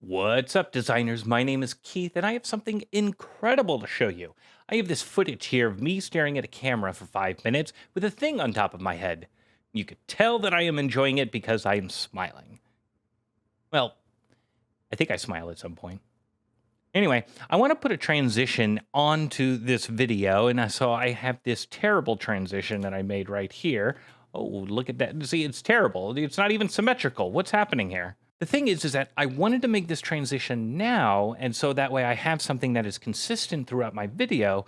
What's up, designers? My name is Keith, and I have something incredible to show you. I have this footage here of me staring at a camera for 5 minutes with a thing on top of my head. You could tell that I am enjoying it because I am smiling. Well, I think I smile at some point. Anyway, I want to put a transition onto this video, and so I have this terrible transition that I made right here. Oh, look at that. See, it's terrible. It's not even symmetrical. What's happening here? The thing is that I wanted to make this transition now, and so that way I have something that is consistent throughout my video,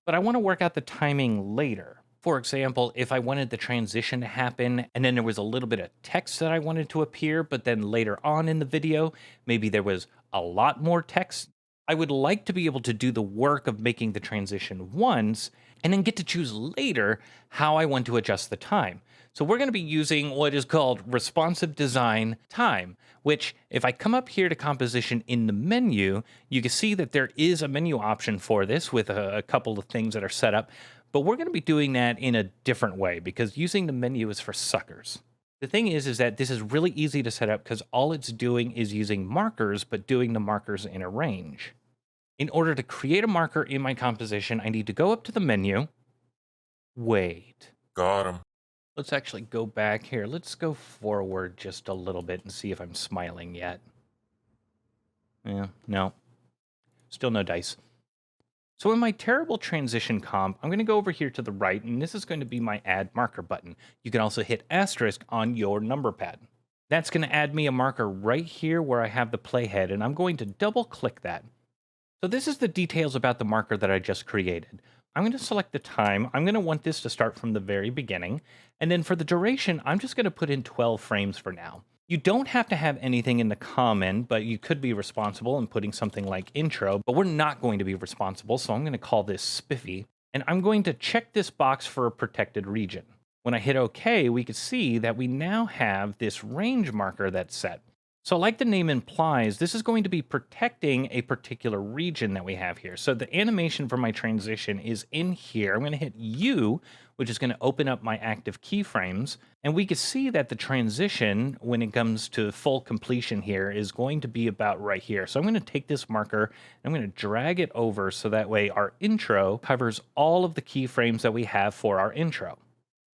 but I want to work out the timing later. For example, if I wanted the transition to happen and then there was a little bit of text that I wanted to appear, but then later on in the video, maybe there was a lot more text, I would like to be able to do the work of making the transition once and then get to choose later how I want to adjust the time. So we're going to be using what is called responsive design time, which if I come up here to composition in the menu, you can see that there is a menu option for this with a couple of things that are set up, but we're going to be doing that in a different way because using the menu is for suckers. The thing is that this is really easy to set up because all it's doing is using markers, but doing the markers in a range. In order to create a marker in my composition, I need to go up to the menu. Wait. Got him. Let's actually go back here. Let's go forward just a little bit and see if I'm smiling yet. Yeah, no. Still no dice. So in my terrible transition comp, I'm going to go over here to the right, and this is going to be my add marker button. You can also hit asterisk on your number pad. That's going to add me a marker right here where I have the playhead, and I'm going to double click that. So this is the details about the marker that I just created. I'm going to select the time. I'm going to want this to start from the very beginning. And then for the duration, I'm just going to put in 12 frames for now. You don't have to have anything in the comment, but you could be responsible in putting something like intro, but we're not going to be responsible, so I'm going to call this spiffy. And I'm going to check this box for a protected region. When I hit OK, we can see that we now have this range marker that's set. So like the name implies, this is going to be protecting a particular region that we have here. So the animation for my transition is in here. I'm going to hit U, which is going to open up my active keyframes. And we can see that the transition, when it comes to full completion here, is going to be about right here. So I'm going to take this marker, and I'm going to drag it over so that way our intro covers all of the keyframes that we have for our intro.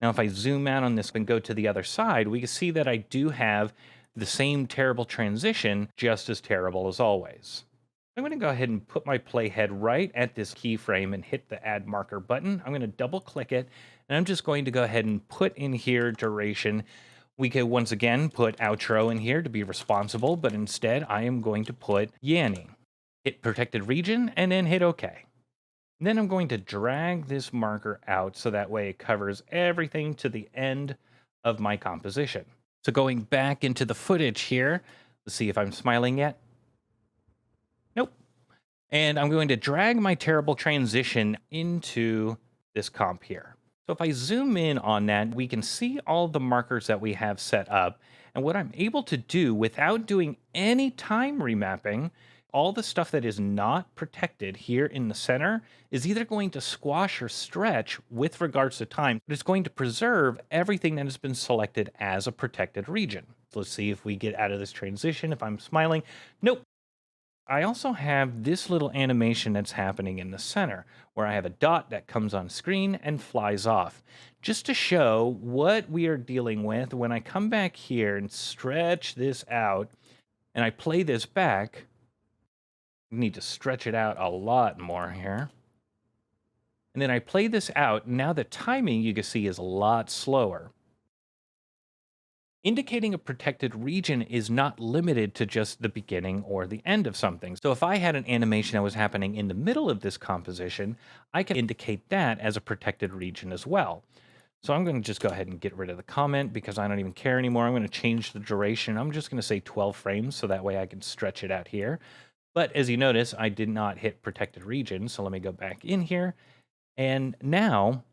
Now, if I zoom out on this and go to the other side, we can see that I do have the same terrible transition, just as terrible as always. I'm going to go ahead and put my playhead right at this keyframe and hit the add marker button. I'm going to double click it, and I'm just going to go ahead and put in here duration. We could once again put outro in here to be responsible, but instead I am going to put Yanni. Hit protected region and then hit OK. Then I'm going to drag this marker out so that way it covers everything to the end of my composition. So going back into the footage here, let's see if I'm smiling yet. Nope. And I'm going to drag my terrible transition into this comp here. So if I zoom in on that, we can see all the markers that we have set up. And what I'm able to do without doing any time remapping, all the stuff that is not protected here in the center is either going to squash or stretch with regards to time, but it's going to preserve everything that has been selected as a protected region. So let's see if we get out of this transition, if I'm smiling. Nope. I also have this little animation that's happening in the center where I have a dot that comes on screen and flies off. Just to show what we are dealing with, when I come back here and stretch this out and I play this back, need to stretch it out a lot more here. And then I play this out. Now the timing you can see is a lot slower. Indicating a protected region is not limited to just the beginning or the end of something. So if I had an animation that was happening in the middle of this composition, I can indicate that as a protected region as well. So I'm going to just go ahead and get rid of the comment because I don't even care anymore. I'm going to change the duration. I'm just going to say 12 frames so that way I can stretch it out here. But as you notice, I did not hit protected region. So let me go back in here. And now,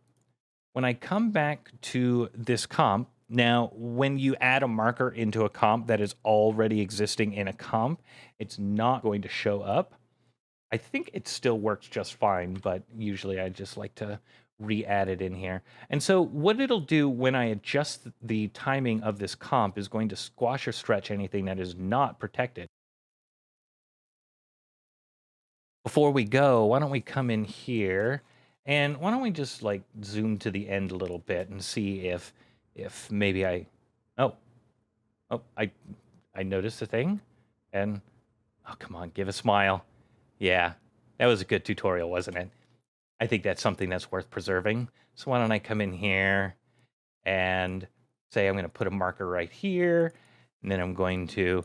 when I come back to this comp, now when you add a marker into a comp that is already existing in a comp, it's not going to show up. I think it still works just fine, but usually I just like to re-add it in here. And so what it'll do when I adjust the timing of this comp is going to squash or stretch anything that is not protected. Before we go, why don't we come in here and why don't we just like zoom to the end a little bit and see if maybe oh, I noticed a thing and oh, come on, give a smile. Yeah, that was a good tutorial, wasn't it? I think that's something that's worth preserving. So why don't I come in here and say I'm going to put a marker right here, and then I'm going to,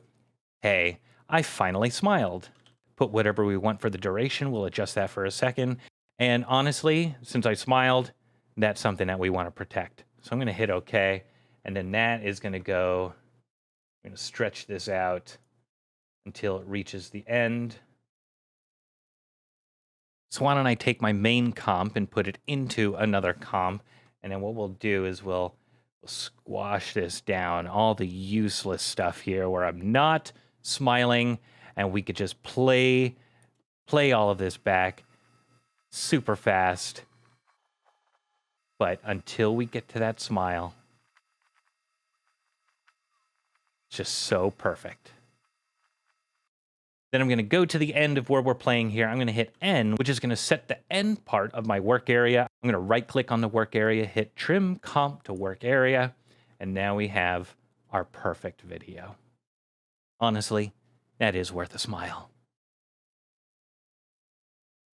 hey, I finally smiled. Put whatever we want for the duration. We'll adjust that for a second. And honestly, since I smiled, that's something that we want to protect. So I'm going to hit OK, and then that is going to go, I'm going to stretch this out until it reaches the end. So why don't I take my main comp and put it into another comp, and then what we'll do is we'll squash this down, all the useless stuff here where I'm not smiling, and we could just play all of this back super fast. But until we get to that smile, it's just so perfect. Then I'm going to go to the end of where we're playing here. I'm going to hit N, which is going to set the end part of my work area. I'm going to right-click on the work area, hit Trim Comp to Work Area, and now we have our perfect video. Honestly, that is worth a smile.